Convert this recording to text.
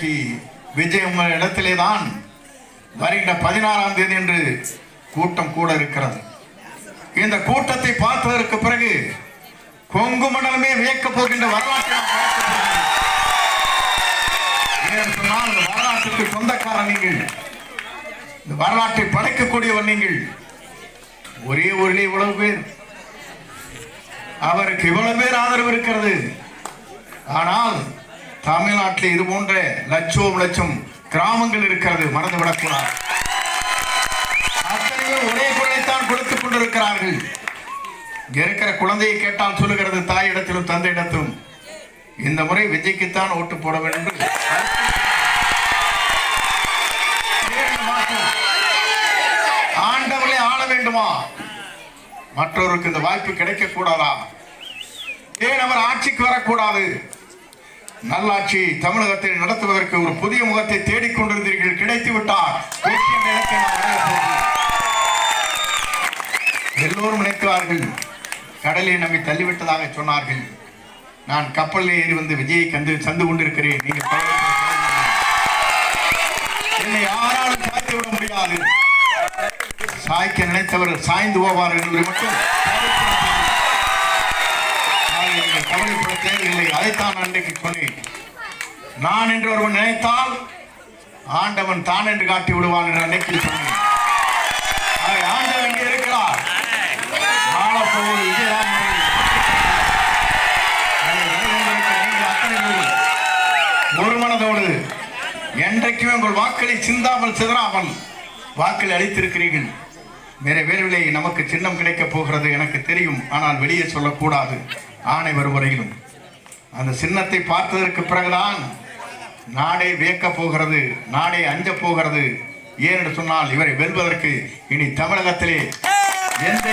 இன்றைக்கு விஜய் இடத்திலே தான் வருகின்ற 16ஆம் தேதி என்று கூட்டம் கூட இருக்கிறது. இந்த கூட்டத்தை பார்த்ததற்கு பிறகு கொங்கு மண்டலமே வியக்கப் போகின்ற வரலாற்றை சொன்னால் இந்த வரலாற்றுக்கு சொந்தக்காரர் நீங்கள், இந்த வரலாற்றை படைக்கக்கூடியவர் நீங்கள். ஒரே ஊரிலே இவ்வளவு பேர், அவருக்கு இவ்வளவு பேர் ஆதரவு இருக்கிறது. ஆனால் தமிழ்நாட்டில் இது போன்ற லட்சம் கிராமங்கள் இருக்கிறது, மறந்துவிடக்கூடாது. அத்தனை ஒரே குரலைத்தான் கொடுத்துக் கொண்டிருக்கிறார்கள். இருக்கிற குழந்தையை கேட்டால் சொல்லுகிறது தாயிடத்திலும் தந்தையிடத்திலும் இந்த முறை விஜய்க்குத்தான் ஓட்டு போட வேண்டும். ஆண்டவளை ஆள வேண்டுமா? மற்றவருக்கு இந்த வாய்ப்பு கிடைக்க கூடாதா? ஏன் அவர் ஆட்சிக்கு வரக்கூடாது? நல்லாட்சி தமிழகத்தில் நடத்துவதற்கு ஒரு புதிய முகத்தை தேடிக்கொண்டிருந்தீர்கள், கிடைத்து விட்டார். எல்லோரும் நினைக்கிறார்கள் கடலில் நம்மை தள்ளிவிட்டதாக சொன்னார்கள். நான் கப்பலில் ஏறி வந்து விஜயை சந்து கொண்டிருக்கிறேன். நீங்கள் என்னை யாராலும் சாய்த்து விட முடியாது. சாய்க்க நினைத்தவர் சாய்ந்து போவார்கள் என்பதை மட்டும் கவலைப்பட தேவையில்லை. அதைத்தான் நான் இன்றைக்கு சொன்னேன். நான் என்று ஒருவன் நினைத்தால் ஆண்டவன் தான் என்று காட்டி விடுவான் என்று அன்னைக்கு சொன்னேன். ஆண்டவன் எங்கே இருக்கிறார்? ஒரு மனதோடு என்றைக்குமே உங்கள் வாக்களை சிந்தாமல் சிதறாமல் வாக்களை அளித்திருக்கிறீர்கள். வேற வேறுவில்லை, நமக்கு சின்னம் கிடைக்கப் போகிறது எனக்கு தெரியும். ஆனால் வெளியே சொல்லக்கூடாது. ஆணை வரும் வரையிலும் அந்த சின்னத்தை பார்த்ததற்கு பிறகுதான் நாடே வியக்கப் போகிறது, நாடே அஞ்ச போகிறது. ஏனென்று சொன்னால் இவரை வெல்வதற்கு இனி தமிழகத்திலே எந்த